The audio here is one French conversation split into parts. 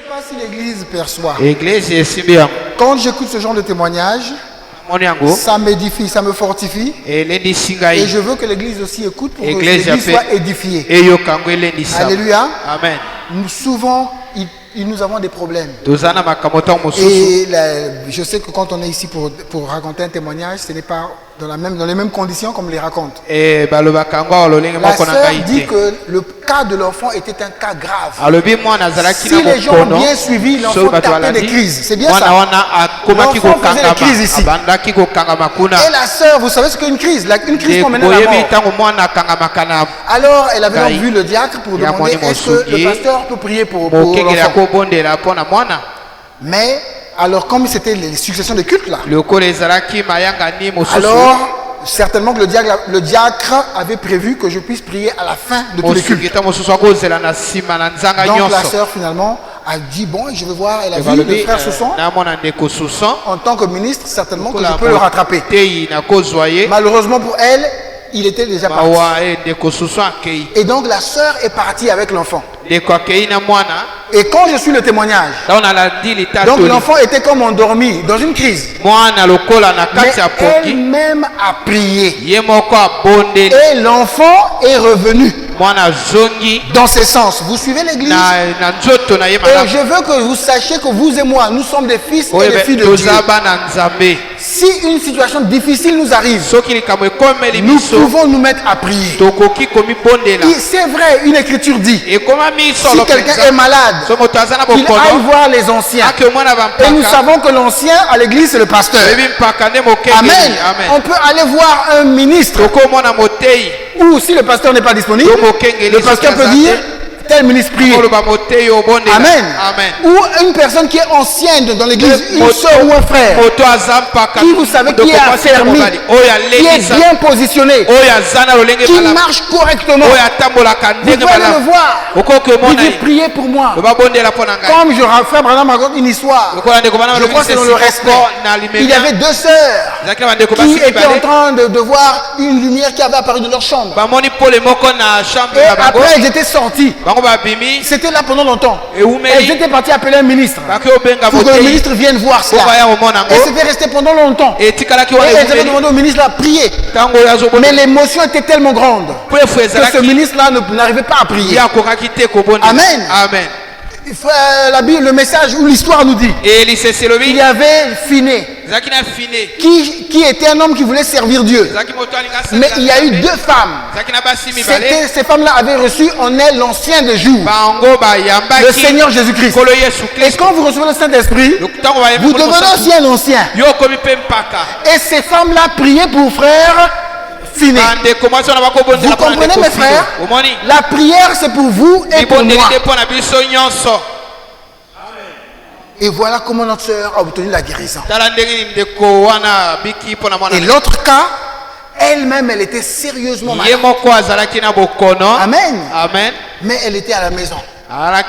pas si l'église perçoit. Quand j'écoute ce genre de témoignage, ça m'édifie, ça me fortifie. Et je veux que l'église aussi écoute pour que l'église soit édifiée. Alléluia. Amen. Souvent, nous avons des problèmes. Et je sais que quand on est ici pour raconter un témoignage, ce n'est pas dans les mêmes conditions comme les raconte. La sœur dit que le cas de l'enfant était un cas grave. Si les gens ont bien suivi, l'enfant tapait des crises. C'est bien ça. L'enfant faisait des crises ici. Et la sœur, vous savez ce qu'est une crise? Une crise qu'on mène à la mort. Alors, elle avait donc vu le diacre pour demander est-ce que le pasteur peut prier pour l'enfant. Mais alors, comme c'était les successions de cultes là, alors certainement que le diacre avait prévu que je puisse prier à la fin de tous les cultes. Donc la sœur finalement a dit bon, je vais voir. Elle a vu le frère Sousson en tant que ministre, certainement que je peux le rattraper. Malheureusement pour elle, il était déjà parti. Et donc la sœur est partie avec l'enfant. Et quand je suis le témoignage, donc l'enfant était comme endormi dans une crise. Mais elle-même a prié. Et l'enfant est revenu dans ce sens. Vous suivez l'église? Et je veux que vous sachiez que vous et moi, nous sommes des fils et des filles de Dieu. Si une situation difficile nous arrive, nous pouvons nous mettre à prier. C'est vrai, une écriture dit, si quelqu'un est malade, qu'il aille voir les anciens. Et nous savons que l'ancien à l'église, c'est le pasteur. Amen. On peut aller voir un ministre. Ou si le pasteur n'est pas disponible, le pasteur peut dire tel ministre prier. Amen. Ou une personne qui est ancienne dans l'église, une soeur ou un frère, qui vous savez qui est affermi, qui est bien positionné, qui marche correctement. Vous pouvez aller le voir. Il dit priez pour moi. Comme je fais une histoire, je crois que c'est dans le respect. Il y avait deux sœurs qui étaient en train de voir une lumière qui avait apparu de leur chambre. Et après elles étaient sorties. C'était là pendant longtemps. Elles étaient parties appeler un ministre pour que le ministre vienne voir cela. Et c'était resté pendant longtemps. Et elles avaient demandé au ministre là prier. Mais l'émotion était tellement grande que ce ministre là n'arrivait pas à prier. Amen. Le message ou l'histoire nous dit il y avait Finé qui était un homme qui voulait servir Dieu, mais il y a eu deux femmes. Ces femmes-là avaient reçu en elles l'ancien des jours, le Seigneur Jésus-Christ. Et quand vous recevez le Saint-Esprit, vous devenez aussi un ancien. Et ces femmes-là priaient pour frère Finé. Vous comprenez mes frères? La prière c'est pour vous et pour moi. Et voilà comment notre sœur a obtenu la guérison. Et l'autre cas, elle-même, elle était sérieusement malade. Amen. Mais elle était à la maison. Là,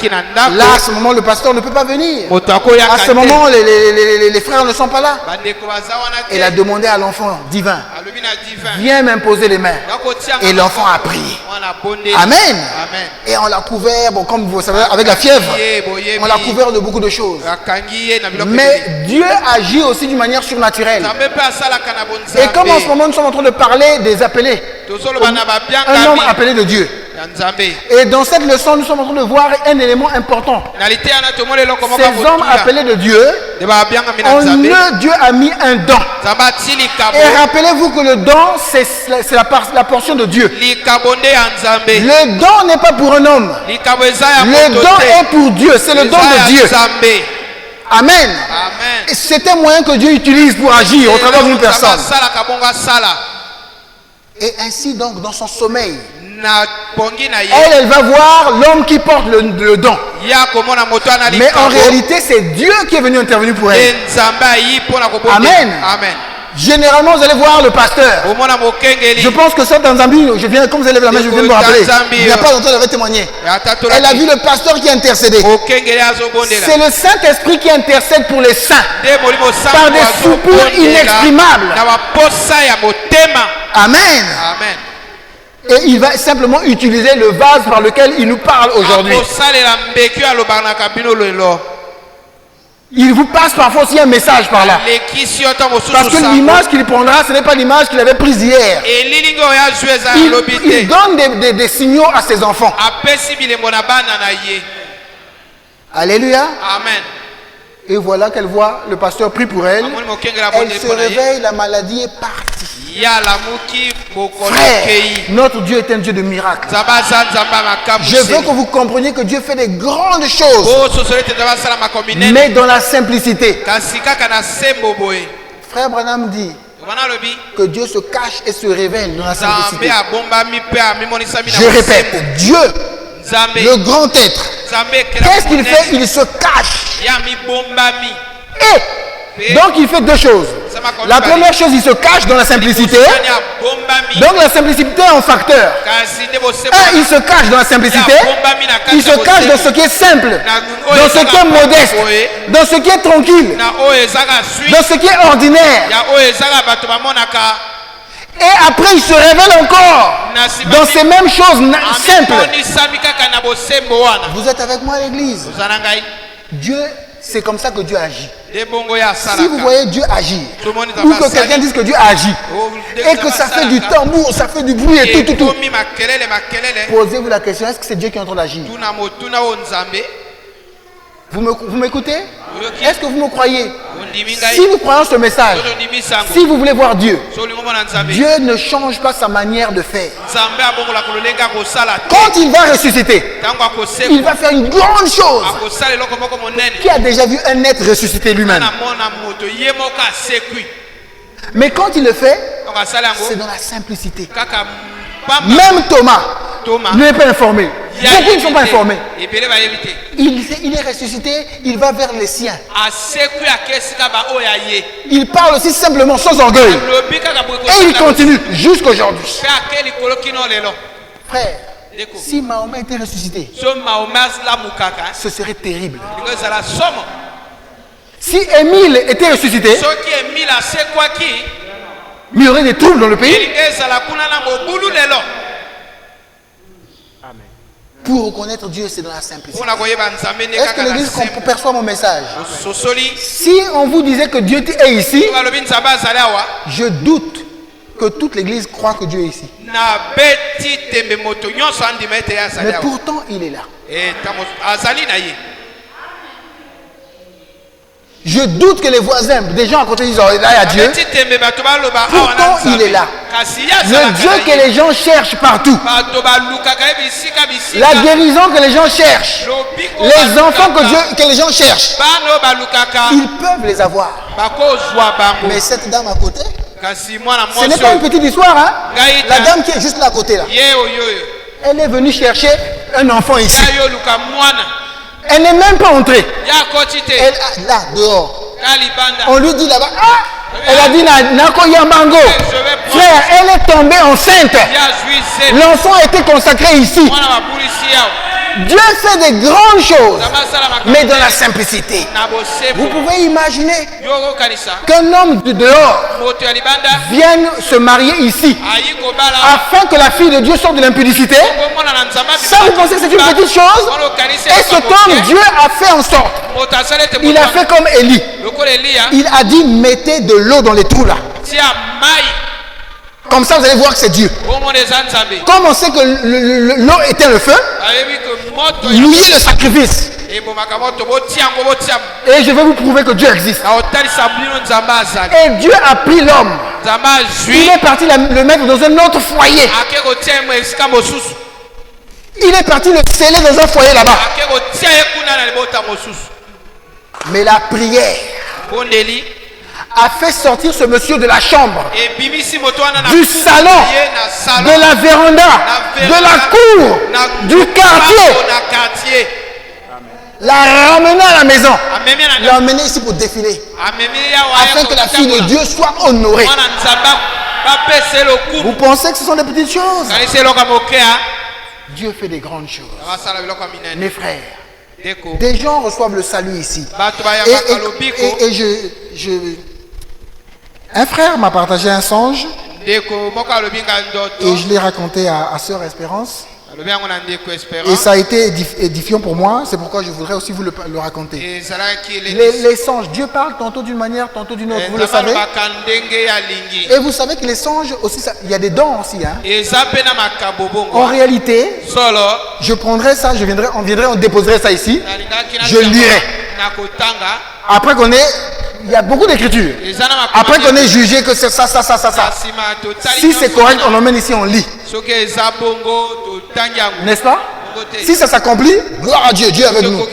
à ce moment, le pasteur ne peut pas venir. À ce moment, les frères ne sont pas là. Elle a demandé à l'enfant divin, viens m'imposer les mains. Et l'enfant a prié. Amen. Et on l'a couvert, bon, comme vous savez, avec la fièvre, on l'a couvert de beaucoup de choses. Mais Dieu agit aussi d'une manière surnaturelle. Et comme en ce moment, nous sommes en train de parler des appelés, un homme appelé de Dieu. Et dans cette leçon, nous sommes en train de voir un élément important. Ces hommes appelés de Dieu, en eux, Dieu a mis un don. Et rappelez-vous que le don, c'est la portion de Dieu. Le don n'est pas pour un homme. Le don est pour Dieu. C'est le don de Dieu. Amen. C'est un moyen que Dieu utilise pour agir au travers d'une personne. Et ainsi donc, dans son sommeil, elle va voir l'homme qui porte le don. Mais en réalité, c'est Dieu qui est venu intervenir pour elle. Amen. Généralement, vous allez voir le pasteur. Je pense que ça, dans Zambie, comme vous allez la main, je viens de me rappeler. Il n'y a pas longtemps, elle avait témoigné. Elle a vu le pasteur qui intercédait. C'est le Saint-Esprit qui intercède pour les saints par des soupirs inexprimables. Amen. Et il va simplement utiliser le vase par lequel il nous parle aujourd'hui. Il vous passe parfois aussi un message par là. Parce que l'image qu'il prendra, ce n'est pas l'image qu'il avait prise hier. Il donne des signaux à ses enfants. Alléluia. Amen. Et voilà qu'elle voit le pasteur prie pour elle. Elle se réveille, la maladie est partie. Frère, notre Dieu est un Dieu de miracles. Je veux que vous compreniez que Dieu fait des grandes choses, mais dans la simplicité. Frère Branham dit que Dieu se cache et se révèle dans la simplicité. Je répète, Dieu, le grand être, qu'est-ce qu'il fait? Il se cache. Et donc il fait deux choses. La première chose, il se cache dans la simplicité. Donc la simplicité est un facteur. Un, il se cache dans la simplicité. Il se cache dans ce qui est simple, dans ce qui est modeste, dans ce qui est tranquille, dans ce qui est ordinaire. Et après il se révèle encore dans ces mêmes choses simples. Vous êtes avec moi à l'église? Dieu, c'est comme ça que Dieu agit. Si vous voyez Dieu agir, ou que quelqu'un dise que Dieu agit, et que ça fait du tambour, ça fait du bruit et tout, posez-vous la question, est-ce que c'est Dieu qui est en train d'agir? Vous m'écoutez? Est-ce que vous me croyez? Si nous croyons ce message, si vous voulez voir Dieu, Dieu ne change pas sa manière de faire. Quand il va ressusciter, il va faire une grande chose. Qui a déjà vu un être ressuscité lui-même? Mais quand il le fait, c'est dans la simplicité. Même Thomas n'est pas informé. Beaucoup ne sont pas informés. Il est ressuscité, il va vers les siens. Il parle aussi simplement, sans orgueil. Et il continue jusqu'aujourd'hui. Frère, si Mahomet était ressuscité, ce serait terrible. Si Émile était ressuscité, il y aurait des troubles dans le pays. Pour reconnaître Dieu, c'est dans la simplicité. Est-ce que l'église perçoit mon message? Si on vous disait que Dieu est ici, je doute que toute l'église croit que Dieu est ici. Mais pourtant, il est là. Je doute que les voisins, des gens à côté disent, oh, là il y a Dieu. Pourtant, il est là. Le Dieu que les gens cherchent partout. La guérison que les gens cherchent. Les enfants que les gens cherchent. Ils peuvent les avoir. Mais cette dame à côté, ce n'est pas une petite histoire, hein? La dame qui est juste là à côté là. Elle est venue chercher un enfant ici. Elle n'est même pas entrée. Elle, là, dehors. On lui dit là-bas, ah! Elle a dit, Nako Yambango. Frère, elle est tombée enceinte. L'enfant a été consacré ici. Dieu fait des grandes choses, mais dans la simplicité. Vous pouvez imaginer qu'un homme du dehors vienne se marier ici afin que la fille de Dieu sorte de l'impudicité. Ça, vous pensez que c'est une petite chose? Et cet homme, Dieu a fait en sorte. Il a fait comme Élie. Il a dit, mettez de l'eau dans les trous là. Comme ça, vous allez voir que c'est Dieu. Comme on sait que l'eau éteint le feu, mouillez le sacrifice. Et je vais vous prouver que Dieu existe. Et Dieu a pris l'homme. Il est parti le mettre dans un autre foyer. Il est parti le sceller dans un foyer là-bas. Mais la prière a fait sortir ce monsieur de la chambre, du salon, de la véranda, de la cour, du quartier. La ramener à la maison, l'emmener ici pour défiler, afin que la fille de Dieu soit honorée. Vous pensez que ce sont des petites choses? Dieu fait des grandes choses. Mes frères, des gens reçoivent le salut ici. Et un frère m'a partagé un songe et je l'ai raconté à Sœur Espérance. Et ça a été édifiant pour moi, c'est pourquoi je voudrais aussi vous le raconter. Les songes, Dieu parle tantôt d'une manière, tantôt d'une autre, vous le savez. Et vous savez que les songes aussi, il y a des dons aussi. Hein. En réalité, je prendrai ça, on déposerait ça ici, je lirai. Après qu'on ait, il y a beaucoup d'écritures. Après qu'on ait jugé que c'est ça. Si c'est correct, on l'emmène ici, on lit. N'est-ce pas? Si ça s'accomplit, gloire à Dieu, Dieu est avec nous.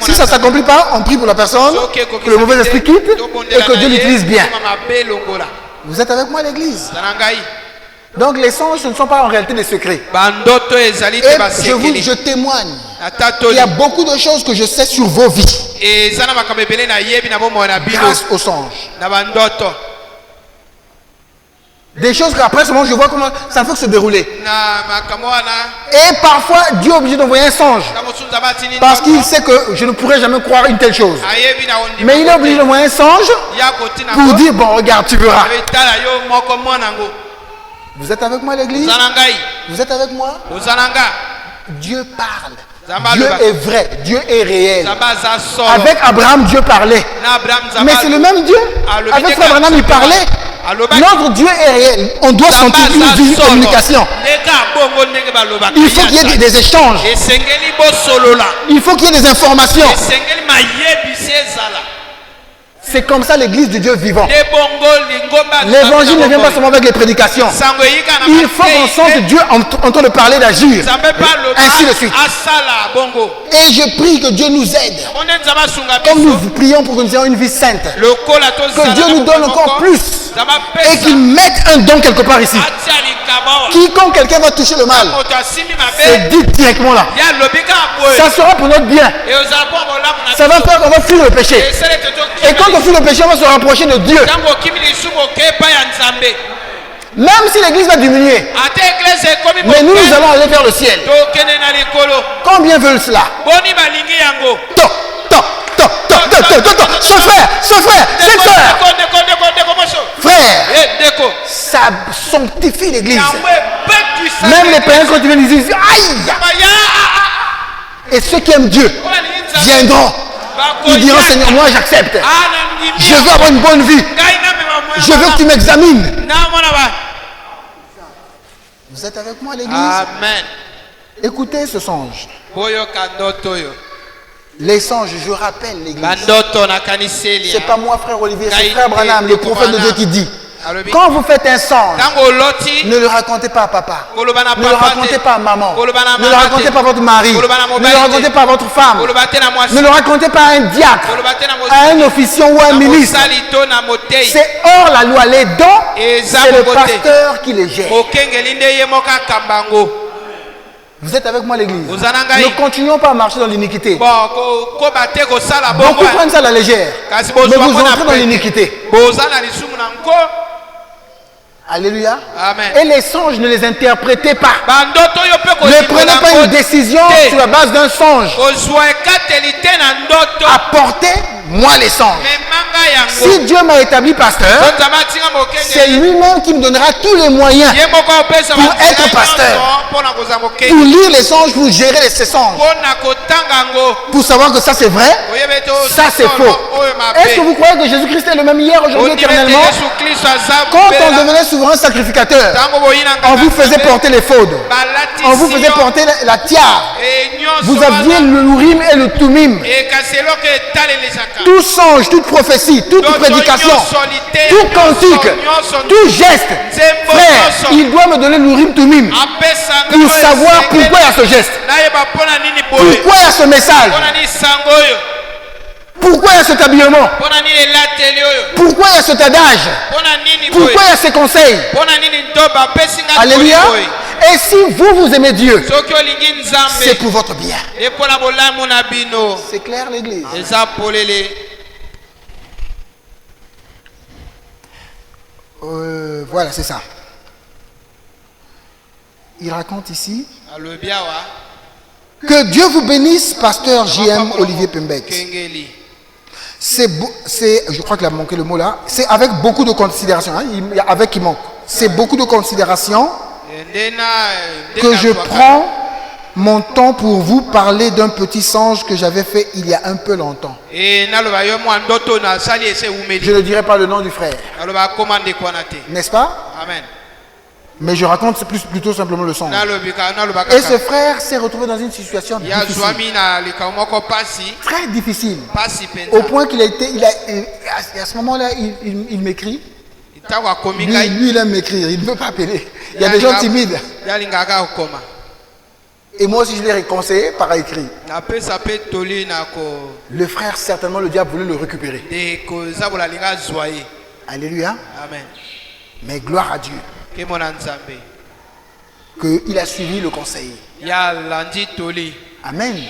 Si ça ne s'accomplit pas, on prie pour la personne, que le mauvais esprit quitte et que Dieu l'utilise bien. Vous êtes avec moi à l'église? Donc les songes, ce ne sont pas en réalité des secrets. Et je témoigne. Il y a beaucoup de choses que je sais sur vos vies grâce aux songes. Des choses qu'après ce moment je vois comment ça peut se dérouler. Et parfois Dieu est obligé d'envoyer un songe parce qu'il sait que je ne pourrais jamais croire une telle chose. Mais il est obligé d'envoyer un songe pour dire bon regarde tu verras. Vous êtes avec moi à l'église? Vous êtes avec moi? Dieu parle. Dieu est vrai, Dieu est réel. Avec Abraham, Dieu parlait. Mais c'est le même Dieu. Avec Abraham, il parlait. Notre Dieu est réel. On doit sentir une communication. Il faut qu'il y ait des échanges. Il faut qu'il y ait des informations. C'est comme ça l'église du Dieu vivant. L'évangile ne vient pas seulement avec les prédications. Il faut qu'on sente Dieu en train de parler, d'agir. Ainsi de suite. Et je prie que Dieu nous aide. Comme nous prions pour que nous ayons une vie sainte. Que Dieu nous donne encore plus. Et qu'il mette un don quelque part ici. Quiconque quelqu'un va toucher le mal, c'est dit directement là. Ça sera pour notre bien. Ça va faire qu'on va fuir le péché. Et quand on fuit le péché, on va se rapprocher de Dieu. Même si l'église va diminuer, mais nous allons aller vers le ciel. Combien veulent cela? Ce frère, cette soeur, frère, ça sanctifie l'église. Même les païens, quand ils viennent, ils disent aïe. Et ceux qui aiment Dieu viendront. Ils diront Seigneur, moi j'accepte. Je veux avoir une bonne vie. Je veux que tu m'examines. Vous êtes avec moi à l'église? Amen. Écoutez ce songe. Les songes, je rappelle l'église. C'est pas moi, frère Olivier, c'est frère Branham, le prophète de Dieu qui dit. Quand vous faites un songe, ne le racontez pas à papa, ne le racontez pas à maman, ne le racontez pas à votre mari, ne le racontez pas à votre femme, ne le racontez pas à un diacre, à un officiant ou à un ministre. C'est hors la loi. Les dons, c'est le pasteur qui les gère. Vous êtes avec moi à l'église? Ne continuons pas à marcher dans l'iniquité. Beaucoup prennent ça à la légère, mais vous entrez dans l'iniquité. Alléluia. Amen. Et les songes, ne les interprétez pas. Ne prenez pas une décision sur la base d'un songe. Apportez-moi les songes. Si Dieu m'a établi pasteur, c'est lui-même qui me donnera tous les moyens pour être pasteur. Pour lire les songes, pour gérer ces songes. Pour savoir que ça c'est vrai, ça c'est faux. Est-ce que vous croyez que Jésus-Christ est le même hier, aujourd'hui, éternellement? Quand on devenait souverain sacrificateur, on vous faisait porter les faudes. On vous faisait porter la tiare. Vous aviez le Urim et le Tumim. Tout songe, toute prophétie, toute prédication, tout cantique, tout geste, frère, il doit me donner l'Urim Tumim pour savoir pourquoi il y a ce geste, pourquoi il y a ce message, pourquoi il y a cet habillement, pourquoi il y a cet adage, pourquoi il y a ces conseils. Alléluia. Et si vous aimez Dieu, c'est pour votre bien. C'est clair l'église? Voilà, c'est ça. Il raconte ici que Dieu vous bénisse, pasteur JM Olivier Pembek. Je crois qu'il a manqué le mot là. C'est avec beaucoup de considération. Hein, il y a avec qui manque. C'est beaucoup de considération que je prends mon temps pour vous parler d'un petit songe que j'avais fait il y a un peu longtemps. Je ne dirai pas le nom du frère. N'est-ce pas? Amen. Mais je raconte plutôt simplement le songe. Et ce frère s'est retrouvé dans une situation difficile. Très difficile. Au point qu'il a été, à ce moment-là, il m'écrit. Lui, il aime m'écrire, il ne veut pas appeler. Il y a des gens timides. Et moi aussi, je l'ai conseillé par écrit. Le frère, certainement, le diable voulait le récupérer. Alléluia. Amen. Mais gloire à Dieu qu'il a suivi le conseil. Amen. Amen.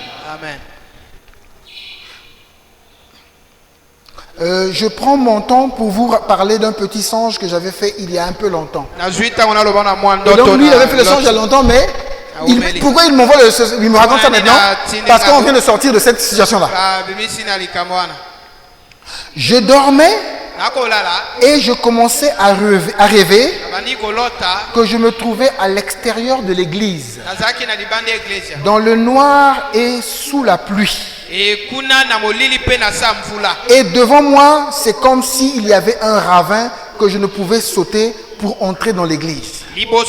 Je prends mon temps pour vous parler d'un petit songe que j'avais fait il y a un peu longtemps. Et donc lui, il avait fait le songe il y a longtemps, mais pourquoi il m'envoie il me raconte ça maintenant? Parce qu'on vient de sortir de cette situation-là. Je dormais et je commençais à rêver que je me trouvais à l'extérieur de l'église, dans le noir et sous la pluie. Et devant moi, c'est comme s'il y avait un ravin que je ne pouvais sauter pour entrer dans l'église. Moi,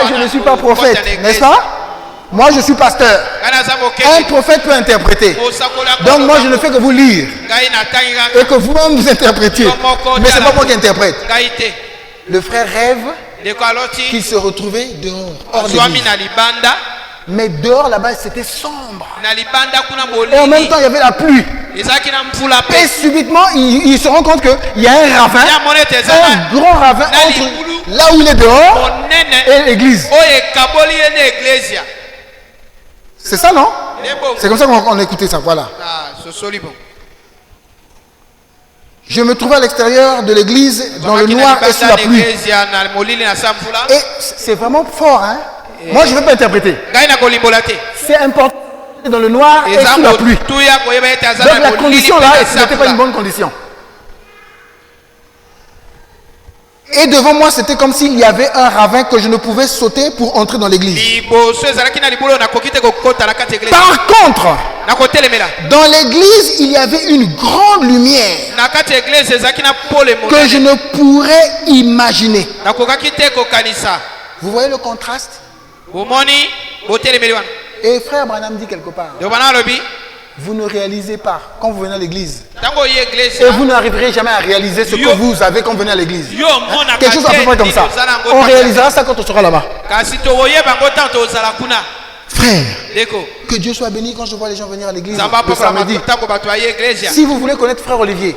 je ne suis pas prophète, n'est-ce pas? Moi, je suis pasteur. Un prophète peut interpréter. Donc, moi, je ne fais que vous lire et que vous-même vous interprétiez. Mais ce n'est pas moi qui interprète. Le frère rêve qu'il se retrouvait dehors, hors d'église. Mais dehors, là-bas, c'était sombre. Et en même temps, il y avait la pluie. Et subitement, il se rend compte qu'il y a un ravin, un grand ravin entre là où il est dehors et l'église. C'est ça, non? C'est comme ça qu'on a écouté ça, voilà. Je me trouvais à l'extérieur de l'église, dans le noir et sous la pluie. Et c'est vraiment fort, hein? Moi, je ne veux pas interpréter. C'est important dans le noir et sous la pluie. Donc la condition là, ce n'était pas une bonne condition. Et devant moi, c'était comme s'il y avait un ravin que je ne pouvais sauter pour entrer dans l'église. Par contre, dans l'église, il y avait une grande lumière que je ne pourrais imaginer. Vous voyez le contraste? Et frère Branham dit quelque part, vous ne réalisez pas quand vous venez à l'église. Et vous n'arriverez jamais à réaliser ce que vous avez quand vous venez à l'église. Hein? Quelque chose à peu près comme ça. On réalisera ça quand on sera là-bas. Frère, que Dieu soit béni quand je vois les gens venir à l'église le samedi. Si vous voulez connaître frère Olivier,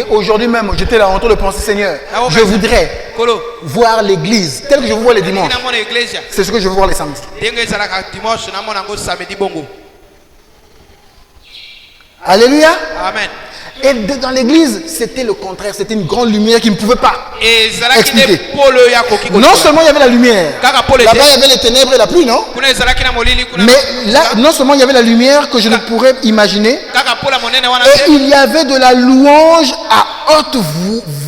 aujourd'hui même, j'étais là en train de penser, Seigneur, je voudrais voir l'église telle que je vous vois les dimanches. C'est ce que je veux voir les samedis. Alléluia. Amen. Et dans l'église, c'était le contraire. C'était une grande lumière qui ne pouvait pas expliquer. Non seulement il y avait la lumière, là-bas il y avait les ténèbres et la pluie, non? Mais là, non seulement il y avait la lumière que je ne pourrais imaginer, et il y avait de la louange à haute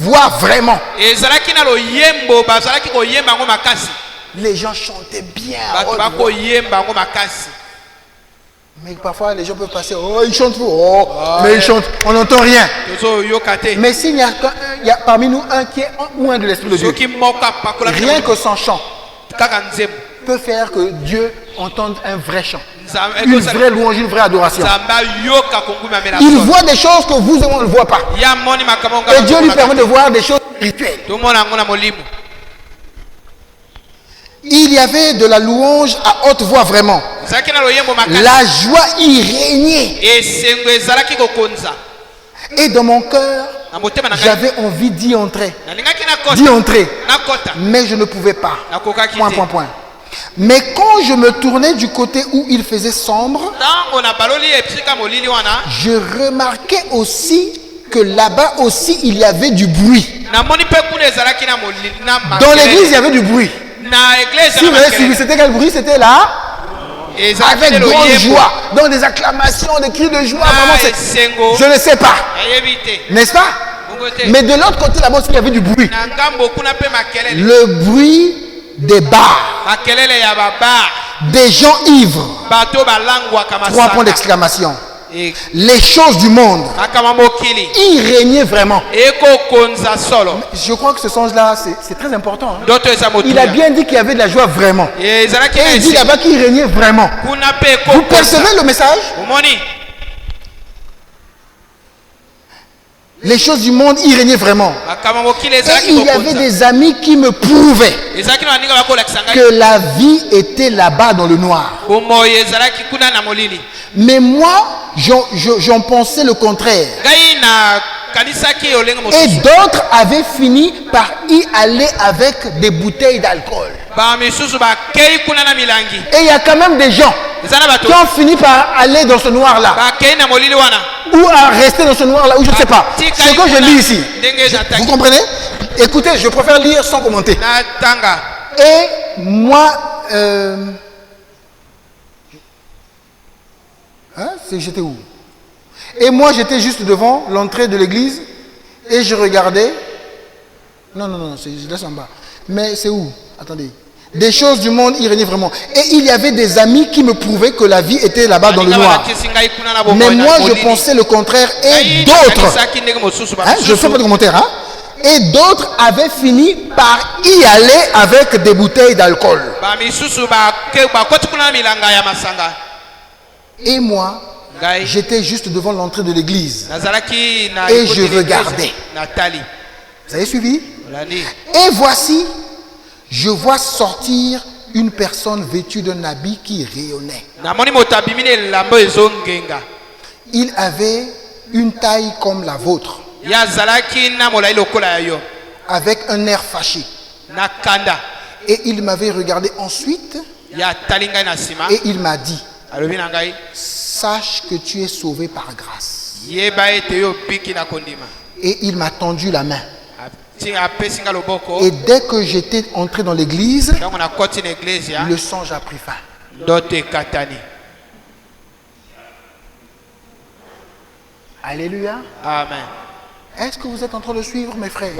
voix, vraiment. Les gens chantaient bien à haute voix. Mais parfois les gens peuvent passer, oh ils chantent, oh, mais ils chantent, on n'entend rien. Mais s'il y a parmi nous un qui est loin de l'Esprit de Dieu, rien que son chant peut faire que Dieu entende un vrai chant, une vraie louange, une vraie adoration. Il voit des choses que vous et moi on ne voit pas. Et Dieu lui permet de voir des choses spirituelles. Il y avait de la louange à haute voix vraiment. La joie y régnait. Et dans mon cœur, j'avais envie d'y entrer. Mais je ne pouvais pas. Point. Mais quand je me tournais du côté où il faisait sombre, je remarquais aussi que là-bas aussi il y avait du bruit. Dans l'église, il y avait du bruit. Si vous avez suivi, c'était quel bruit? C'était là, avec grande joie, donc des acclamations, des cris de joie. Vraiment, je ne sais pas, n'est-ce pas? Mais de l'autre côté là-bas, il y avait du bruit. Le bruit des bars, des gens ivres. 3 points d'exclamation. Les choses du monde, il régnait vraiment. Je crois que ce sens-là, c'est très important. Hein? Il a bien dit qu'il y avait de la joie vraiment. Et il dit là-bas qu'il régnait vraiment. Vous percevez le message? Les choses du monde, il régnait vraiment. Et il y avait des amis qui me prouvaient que la vie était là-bas dans le noir. Mais moi, j'en pensais le contraire. Et d'autres avaient fini par y aller avec des bouteilles d'alcool. Et il y a quand même des gens qui ont fini par aller dans ce noir-là. Ou à rester dans ce noir-là, ou je ne sais pas. Ce que je lis ici. Vous comprenez? Écoutez, je préfère lire sans commenter. Et moi... j'étais où? Et moi, j'étais juste devant l'entrée de l'église et je regardais. Non, c'est laisse en bas. Mais c'est où? Attendez. Des choses du monde, il régnait vraiment. Et il y avait des amis qui me prouvaient que la vie était là-bas dans le noir. Mais moi, je pensais le contraire. Et d'autres, je ne fais pas de commentaire, hein? Et d'autres avaient fini par y aller avec des bouteilles d'alcool. Et moi, j'étais juste devant l'entrée de l'église. Et je regardais. Vous avez suivi? Et voici, je vois sortir une personne vêtue d'un habit qui rayonnait. Il avait une taille comme la vôtre, avec un air fâché. Et il m'avait regardé ensuite. Et il m'a dit, sache que tu es sauvé par grâce. Et il m'a tendu la main. Et dès que j'étais entré dans l'église, le songe a pris fin. Alléluia. Amen. Est-ce que vous êtes en train de suivre, mes frères?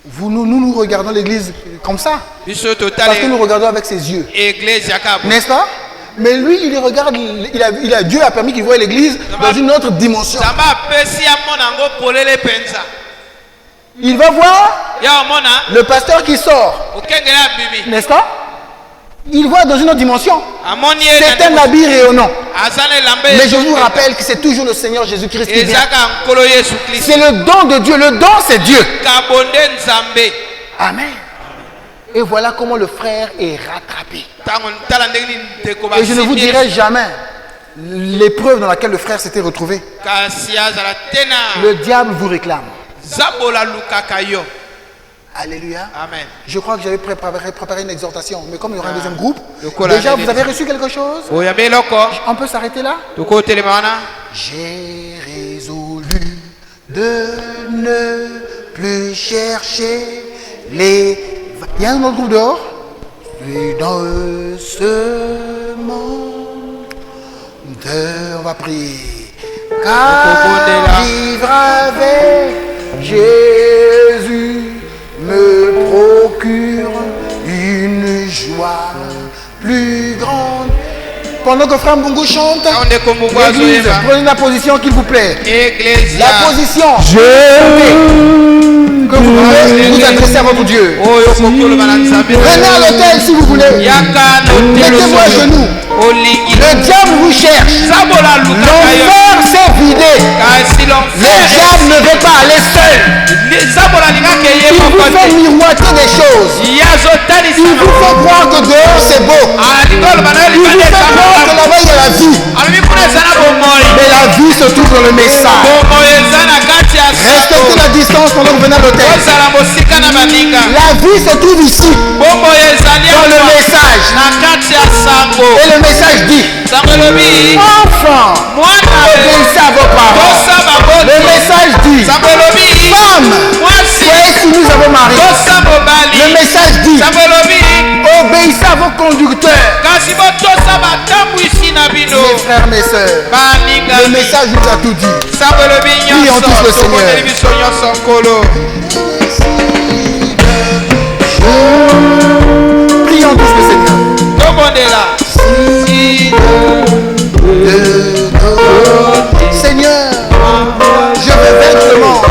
Nous regardons l'église comme ça. Parce que nous regardons avec ses yeux. N'est-ce pas? Mais lui, il regarde, Dieu a permis qu'il voie l'église dans une autre dimension. Il va voir le pasteur qui sort. N'est-ce pas? Il voit dans une autre dimension. C'est un habit rayonnant. Mais je vous rappelle que c'est toujours le Seigneur Jésus-Christ qui vient. C'est le don de Dieu. Le don, c'est Dieu. Amen. Et voilà comment le frère est rattrapé. Et je ne vous dirai jamais l'épreuve dans laquelle le frère s'était retrouvé. Le diable vous réclame. Alléluia. Amen. Je crois que j'avais préparé une exhortation, mais comme il y aura un deuxième groupe, déjà vous avez reçu quelque chose? On peut s'arrêter là? J'ai résolu de ne plus chercher les... Il y a un autre groupe dehors? Et dans ce monde, on va prier. Car vivre avec Jésus me procure une joie plus grande. Pendant que Frère Mbungu chante, l'église, prenez la position qu'il vous plaît. La position que vous pouvez vous adresser à votre Dieu. Venez à l'hôtel si vous voulez. Mettez-vous à genoux. Le diable vous cherche. L'enfer s'est vidé. Le diable ne veut pas aller seul. Il vous fait miroiter des choses. Il vous fait croire que dehors c'est beau. Il vous fait croire que là-bas il y a la vie. Mais la vie se trouve dans le message. Respectez la distance pendant que vous venez à l'hôtel. La vie se trouve ici, dans le message. Et le message dit, enfants, obéissez à vos parents. Le message dit, femmes, soyez soumises à vos maris. Le message dit, obéissez à vos conducteurs. Mes frères, mes sœurs, le message nous a tout dit. Prions tous le Seigneur. Prions tous le Seigneur. Seigneur, je veux vaincre le monde.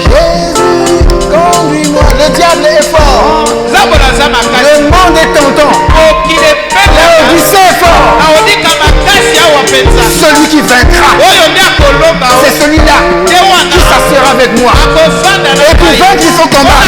Jésus, conduis-moi. Le diable est fort. Le monde est tentant. L'Odyssée est fort. Celui qui vaincra, c'est celui-là qui s'assera avec moi. Et pour vaincre, il faut combattre.